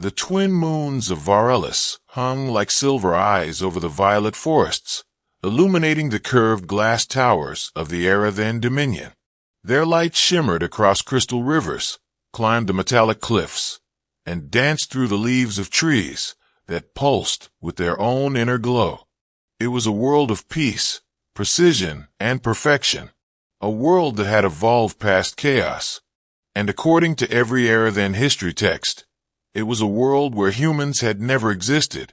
The twin moons of Varellus hung like silver eyes over the violet forests, illuminating the curved glass towers of the Era-then Dominion. Their light shimmered across crystal rivers, climbed the metallic cliffs, and danced through the leaves of trees that pulsed with their own inner glow. It was a world of peace, precision, and perfection, a world that had evolved past chaos. And according to every Era-then history text, it was a world where humans had never existed.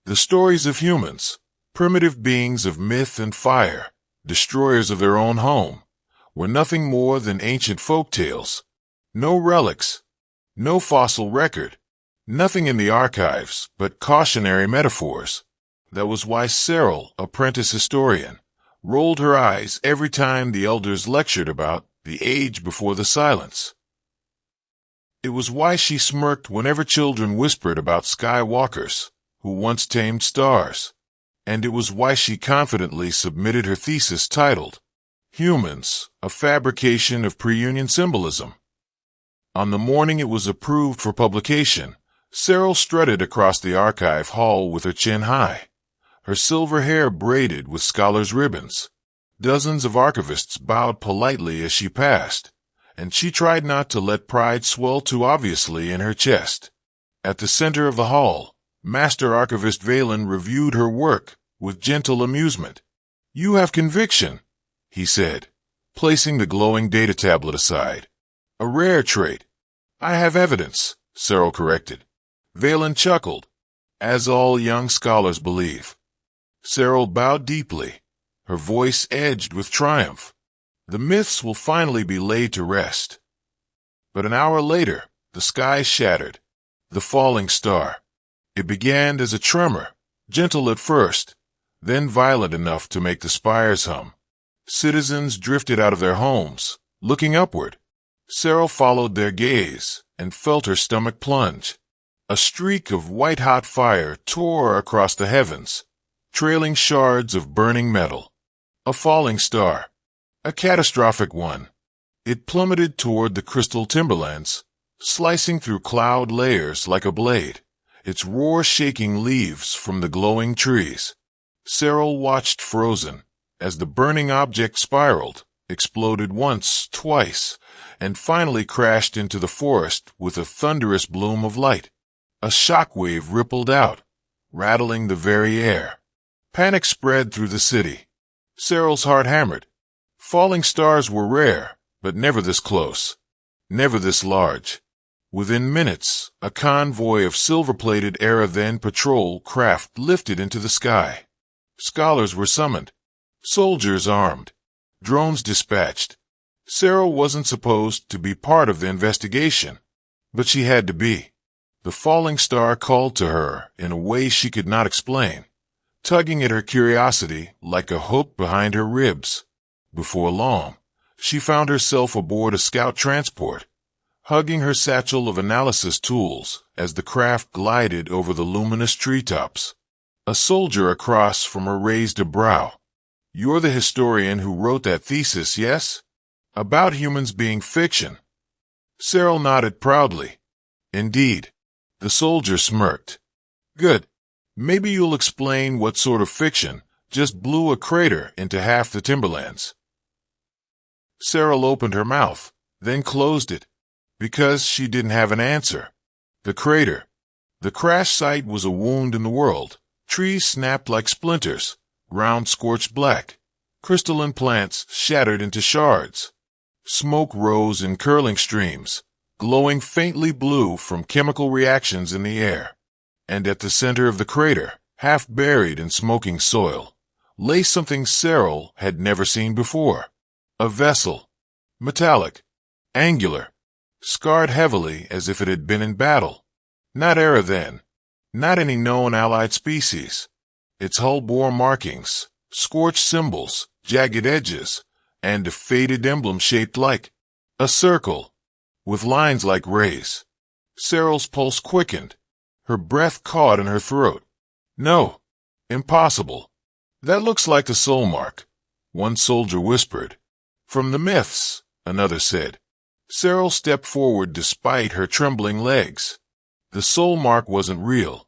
The stories of humans, primitive beings of myth and fire, destroyers of their own home, were nothing more than ancient folk tales. No relics, no fossil record, nothing in the archives but cautionary metaphors. That was why Cyril, apprentice historian, rolled her eyes every time the elders lectured about the age before the silence. It was why she smirked whenever children whispered about skywalkers, who once tamed stars. And it was why she confidently submitted her thesis titled, Humans, a Fabrication of Pre-Union Symbolism. On the morning it was approved for publication, Cyril strutted across the archive hall with her chin high, her silver hair braided with scholars' ribbons. Dozens of archivists bowed politely as she passed, and she tried not to let pride swell too obviously in her chest. At the center of the hall, Master Archivist Valen reviewed her work with gentle amusement. "You have conviction," he said, placing the glowing data tablet aside. "A rare trait." "I have evidence," Cyril corrected. Valen chuckled, as all young scholars believe. Cyril bowed deeply, her voice edged with triumph. The myths will finally be laid to rest. But an hour later, the sky shattered. The falling star. It began as a tremor, gentle at first, then violent enough to make the spires hum. Citizens drifted out of their homes, looking upward. Cyril followed their gaze and felt her stomach plunge. A streak of white-hot fire tore across the heavens, trailing shards of burning metal. A falling star. A catastrophic one. It plummeted toward the crystal timberlands, slicing through cloud layers like a blade, its roar shaking leaves from the glowing trees. Cyril watched frozen as the burning object spiraled, exploded once, twice, and finally crashed into the forest with a thunderous bloom of light. A shockwave rippled out, rattling the very air. Panic spread through the city. Cyril's heart hammered. Falling stars were rare, but never this close, never this large. Within minutes, a convoy of silver-plated Era-then patrol craft lifted into the sky. Scholars were summoned, soldiers armed, drones dispatched. Cyril wasn't supposed to be part of the investigation, but she had to be. The falling star called to her in a way she could not explain, tugging at her curiosity like a hook behind her ribs. Before long, she found herself aboard a scout transport, hugging her satchel of analysis tools as the craft glided over the luminous treetops. A soldier across from her raised a brow. "You're the historian who wrote that thesis, yes? About humans being fiction." Cyril nodded proudly. "Indeed." The soldier smirked. "Good. Maybe you'll explain what sort of fiction just blew a crater into half the timberlands." Cyril opened her mouth, then closed it, because she didn't have an answer. The crater. The crash site was a wound in the world. Trees snapped like splinters, ground scorched black. Crystalline plants shattered into shards. Smoke rose in curling streams, glowing faintly blue from chemical reactions in the air. And at the center of the crater, half buried in smoking soil, lay something Cyril had never seen before. A vessel, metallic, angular, scarred heavily as if it had been in battle. Not Era-then, not any known allied species. Its hull bore markings, scorched symbols, jagged edges, and a faded emblem shaped like a circle, with lines like rays. Cyril's pulse quickened. Her breath caught in her throat. "No, impossible. That looks like the soul mark," one soldier whispered. "From the myths," another said. Cyril stepped forward despite her trembling legs. The soul mark wasn't real.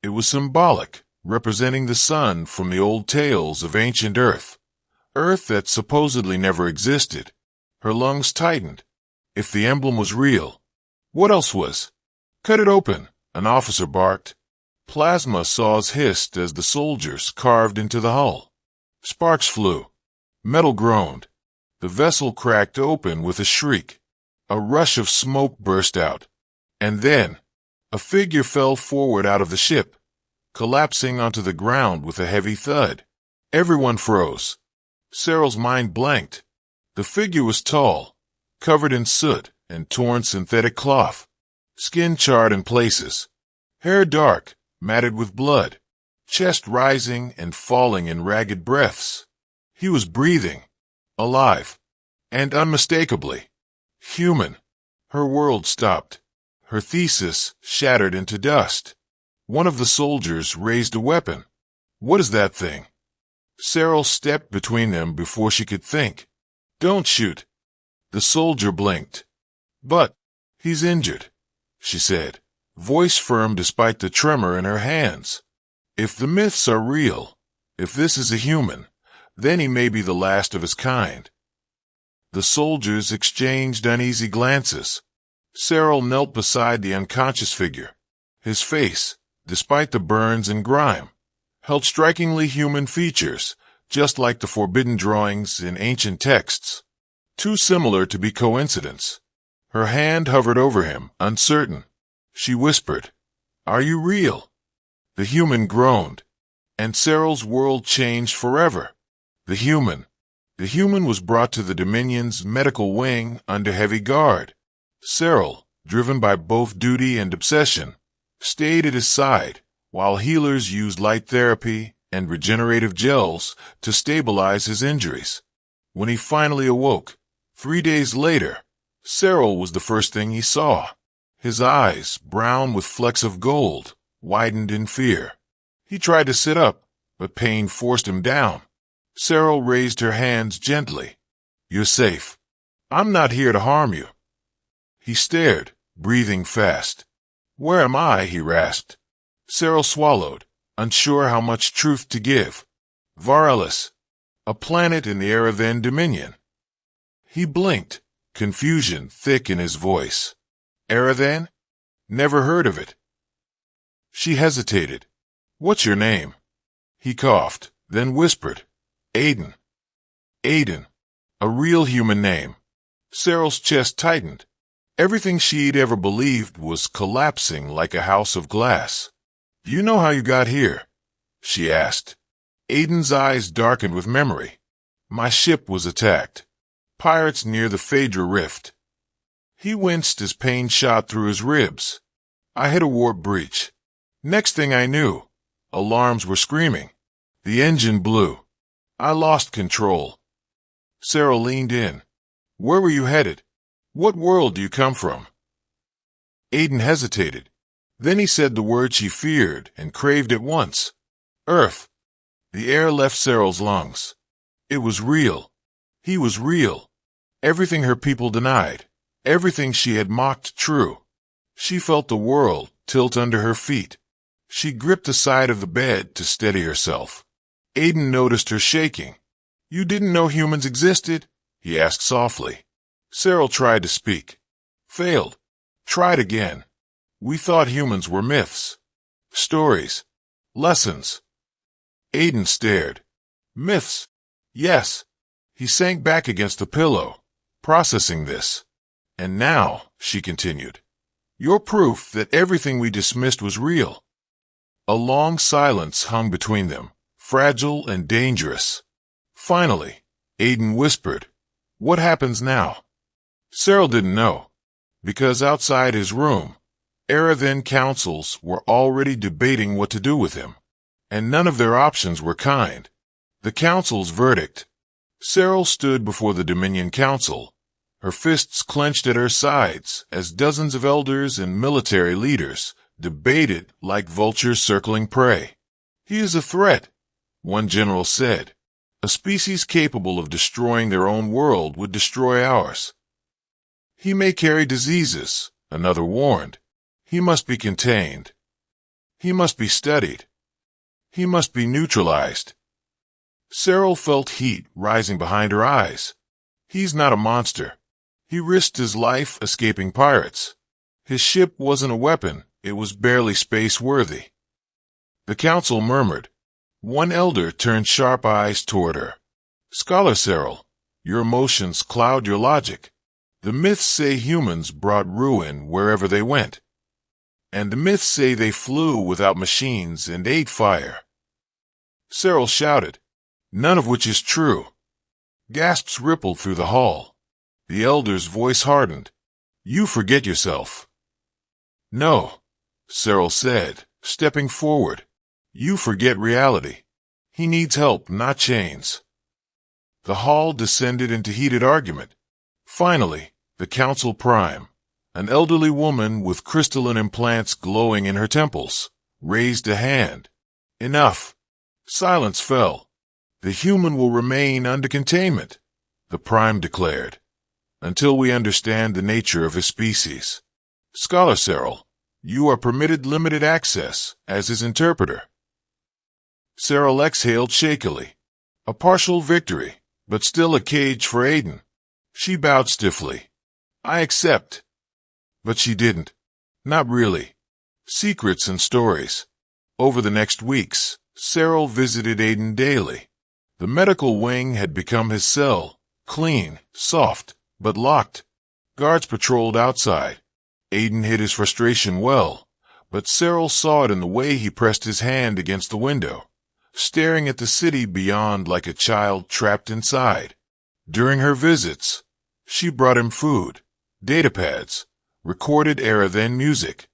It was symbolic, representing the sun from the old tales of ancient Earth. Earth that supposedly never existed. Her lungs tightened. If the emblem was real, what else was? Cut it open, an officer barked. Plasma saws hissed as the soldiers carved into the hull. Sparks flew. Metal groaned. The vessel cracked open with a shriek. A rush of smoke burst out. And then, a figure fell forward out of the ship, collapsing onto the ground with a heavy thud. Everyone froze. Cyril's mind blanked. The figure was tall, covered in soot and torn synthetic cloth, skin charred in places, hair dark, matted with blood, chest rising and falling in ragged breaths. He was breathing, alive, and unmistakably human. Her world stopped. Her thesis shattered into dust. One of the soldiers raised a weapon. What is that thing? Cyril stepped between them before she could think. Don't shoot. The soldier blinked. But he's injured, she said, voice firm despite the tremor in her hands. If the myths are real, if this is a human, then he may be the last of his kind. The soldiers exchanged uneasy glances. Cyril knelt beside the unconscious figure. His face, despite the burns and grime, held strikingly human features, just like the forbidden drawings in ancient texts. Too similar to be coincidence. Her hand hovered over him, uncertain. She whispered, "Are you real?" The human groaned, and Cyril's world changed forever. The human was brought to the Dominion's medical wing under heavy guard. Cyril, driven by both duty and obsession, stayed at his side, while healers used light therapy and regenerative gels to stabilize his injuries. When he finally awoke, 3 days later, Cyril was the first thing he saw. His eyes, brown with flecks of gold, widened in fear. He tried to sit up, but pain forced him down. Cyril raised her hands gently. "You're safe. I'm not here to harm you." He stared, breathing fast. "Where am I?" he rasped. Cyril swallowed, unsure how much truth to give. "Varalis, a planet in the era then Dominion." He blinked, confusion thick in his voice. "Era then? Never heard of it." She hesitated. "What's your name?" He coughed, then whispered, "Aiden." Aiden, a real human name. Cyril's chest tightened. Everything she'd ever believed was collapsing like a house of glass. "You know how you got here?" she asked. Aiden's eyes darkened with memory. "My ship was attacked. Pirates near the Phaedra Rift." He winced as pain shot through his ribs. "I hit a warp breach. Next thing I knew, alarms were screaming. The engine blew. I lost control." Cyril leaned in. "Where were you headed? What world do you come from?" Aiden hesitated. Then he said the word she feared and craved at once. "Earth." The air left Cyril's lungs. It was real. He was real. Everything her people denied. Everything she had mocked true. She felt the world tilt under her feet. She gripped the side of the bed to steady herself. Aiden noticed her shaking. "You didn't know humans existed?" he asked softly. Cyril tried to speak. Failed. Tried again. "We thought humans were myths. Stories. Lessons." Aiden stared. "Myths? Yes." He sank back against the pillow, processing this. "And now," she continued, "you're proof that everything we dismissed was real." A long silence hung between them, fragile and dangerous. Finally, Aiden whispered, "What happens now?" Cyril didn't know, because outside his room, Era then councils were already debating what to do with him, and none of their options were kind. The council's verdict. Cyril stood before the Dominion Council, her fists clenched at her sides as dozens of elders and military leaders debated like vultures circling prey. "He is a threat," one general said. "A species capable of destroying their own world would destroy ours." "He may carry diseases," another warned. He must be contained. He must be studied. He must be neutralized. Cyril felt heat rising behind her eyes. He's not a monster. He risked his life escaping pirates. His ship wasn't a weapon. It was barely space-worthy. The council murmured. One elder turned sharp eyes toward her. Scholar Cyril, your emotions cloud your logic. The myths say humans brought ruin wherever they went. And the myths say they flew without machines and ate fire. Cyril shouted, none of which is true. Gasps rippled through the hall. The elder's voice hardened. You forget yourself. No, Cyril said, stepping forward. You forget reality. He needs help, not chains. The hall descended into heated argument. Finally, the council prime, an elderly woman with crystalline implants glowing in her temples, raised a hand. Enough. Silence fell. The human will remain under containment, the prime declared, until we understand the nature of his species. Scholar Cyril, you are permitted limited access as his interpreter. Cyril exhaled shakily. A partial victory, but still a cage for Aiden. She bowed stiffly. I accept. But she didn't. Not really. Secrets and stories. Over the next weeks, Cyril visited Aiden daily. The medical wing had become his cell, clean, soft, but locked. Guards patrolled outside. Aiden hid his frustration well, but Cyril saw it in the way he pressed his hand against the window, staring at the city beyond like a child trapped inside. During her visits, she brought him food, datapads, recorded era-then music.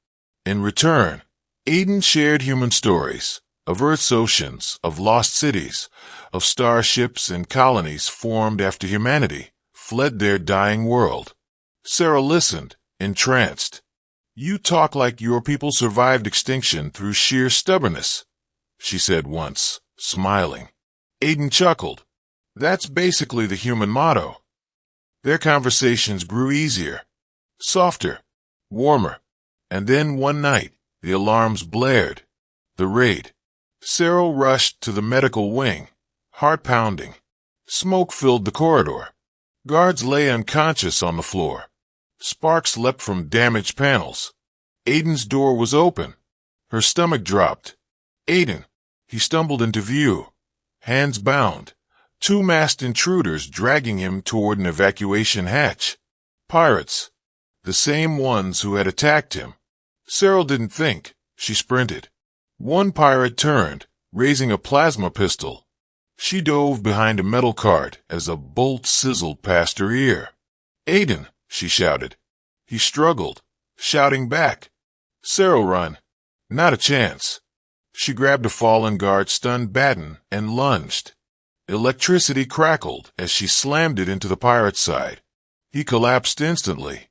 In return, Aiden shared human stories of Earth's oceans, of lost cities, of starships and colonies formed after humanity fled their dying world. Sarah listened, entranced. You talk like your people survived extinction through sheer stubbornness, she said once, smiling. Aiden chuckled. That's basically the human motto. Their conversations grew easier, softer, warmer. And then one night, the alarms blared. The raid. Cyril rushed to the medical wing, heart pounding. Smoke filled the corridor. Guards lay unconscious on the floor. Sparks leapt from damaged panels. Aiden's door was open. Her stomach dropped. Aiden. He stumbled into view, hands bound. Two masked intruders dragging him toward an evacuation hatch. Pirates. The same ones who had attacked him. Cyril didn't think. She sprinted. One pirate turned, raising a plasma pistol. She dove behind a metal cart as a bolt sizzled past her ear. Aiden, she shouted. He struggled, shouting back. Cyril, run. Not a chance. She grabbed a fallen guard's stunned baton and lunged. Electricity crackled as she slammed it into the pirate's side. He collapsed instantly.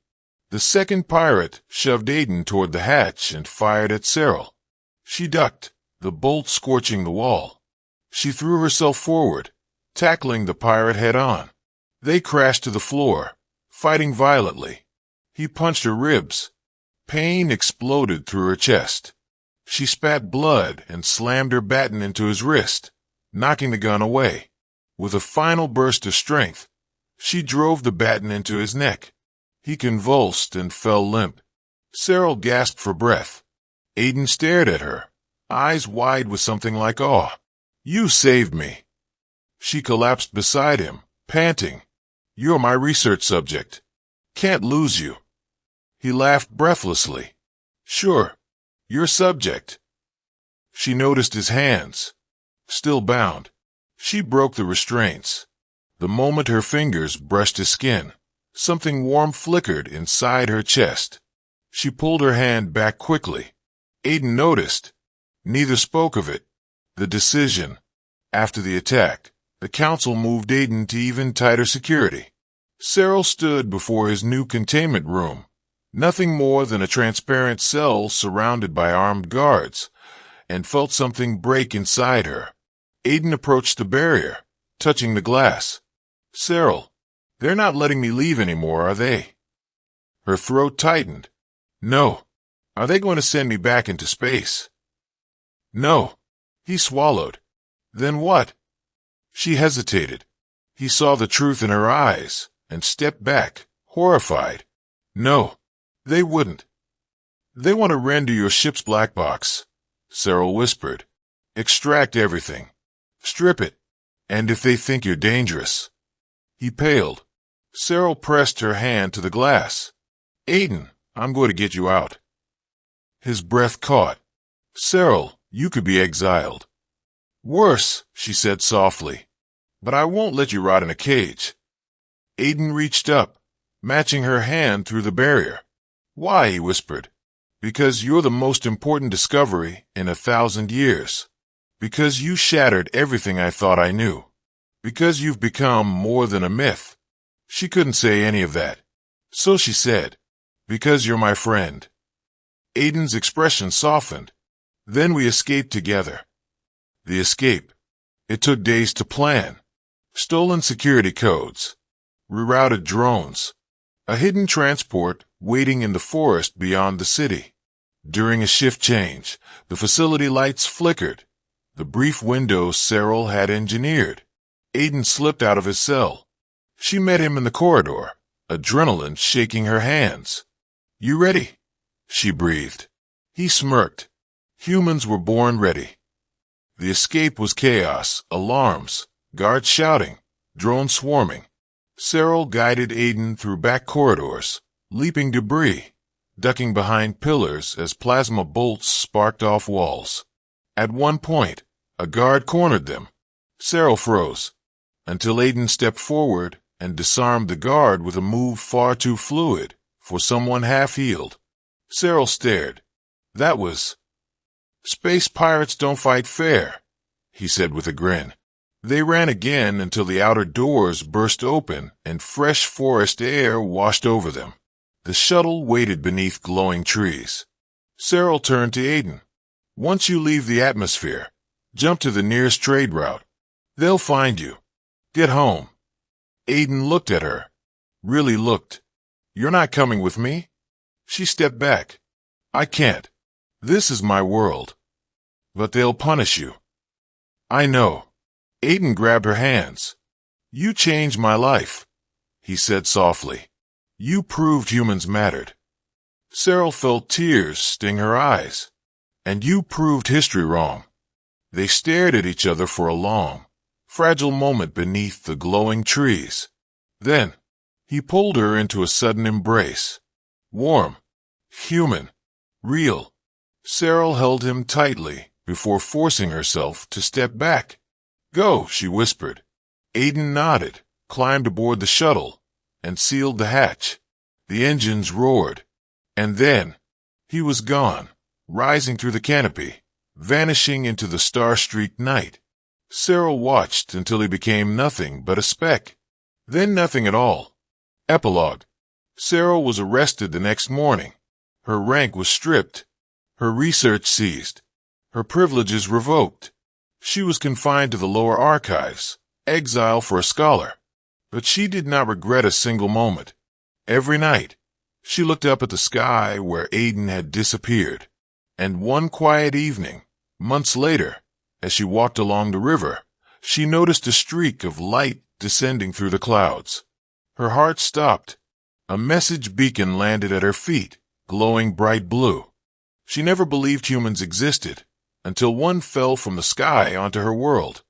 The second pirate shoved Aiden toward the hatch and fired at Cyril. She ducked, the bolt scorching the wall. She threw herself forward, tackling the pirate head-on. They crashed to the floor, fighting violently. He punched her ribs. Pain exploded through her chest. She spat blood and slammed her baton into his wrist, knocking the gun away. With a final burst of strength, she drove the baton into his neck. He convulsed and fell limp. Cyril gasped for breath. Aiden stared at her, eyes wide with something like awe. You saved me. She collapsed beside him, panting. You're my research subject. Can't lose you. He laughed breathlessly. Sure, your subject. She noticed his hands, still bound. She broke the restraints. The moment her fingers brushed his skin, something warm flickered inside her chest. She pulled her hand back quickly. Aiden noticed. Neither spoke of it. The decision. After the attack, the council moved Aiden to even tighter security. Cyril stood before his new containment room, nothing more than a transparent cell surrounded by armed guards, and felt something break inside her. Aiden approached the barrier, touching the glass. Cyril, they're not letting me leave anymore, are they? Her throat tightened. No. Are they going to send me back into space? No. He swallowed. Then what? She hesitated. He saw the truth in her eyes and stepped back, horrified. No, they wouldn't. They want to render your ship's black box, Cyril whispered. Extract everything. Strip it. And if they think you're dangerous. He paled. Cyril pressed her hand to the glass. Aiden, I'm going to get you out. His breath caught. Cyril, you could be exiled. Worse, she said softly. But I won't let you rot in a cage. Aiden reached up, matching her hand through the barrier. Why? He whispered. Because you're the most important discovery in 1,000 years. Because you shattered everything I thought I knew. Because you've become more than a myth. She couldn't say any of that. So she said, because you're my friend. Aiden's expression softened. Then we escaped together. The escape. It took days to plan. Stolen security codes. Rerouted drones. A hidden transport waiting in the forest beyond the city. During a shift change, the facility lights flickered. The brief window Cyril had engineered. Aiden slipped out of his cell. She met him in the corridor, adrenaline shaking her hands. You ready? She breathed. He smirked. Humans were born ready. The escape was chaos, alarms, guards shouting, drones swarming. Cyril guided Aiden through back corridors, leaping debris, ducking behind pillars as plasma bolts sparked off walls. At one point, a guard cornered them. Cyril froze, until Aiden stepped forward and disarmed the guard with a move far too fluid for someone half-healed. Cyril stared. That was... Space pirates don't fight fair, he said with a grin. They ran again until the outer doors burst open and fresh forest air washed over them. The shuttle waited beneath glowing trees. Cyril turned to Aiden. Once you leave the atmosphere, jump to the nearest trade route. They'll find you. Get home. Aiden looked at her. Really looked. You're not coming with me? She stepped back. I can't. This is my world. But they'll punish you. I know. Aiden grabbed her hands. You changed my life, he said softly. You proved humans mattered. Cyril felt tears sting her eyes. And you proved history wrong. They stared at each other for a long, fragile moment beneath the glowing trees. Then, he pulled her into a sudden embrace. Warm, human, real. Cyril held him tightly before forcing herself to step back. Go, she whispered. Aiden nodded, climbed aboard the shuttle, and sealed the hatch. The engines roared. And then, he was gone, rising through the canopy, vanishing into the star-streaked night. Cyril watched until he became nothing but a speck. Then nothing at all. Epilogue. Cyril was arrested the next morning. Her rank was stripped. Her research seized. Her privileges revoked. She was confined to the lower archives, exile for a scholar. But she did not regret a single moment. Every night, she looked up at the sky where Aiden had disappeared. And one quiet evening, months later, as she walked along the river, she noticed a streak of light descending through the clouds. Her heart stopped. A message beacon landed at her feet, glowing bright blue. She never believed humans existed, until one fell from the sky onto her world.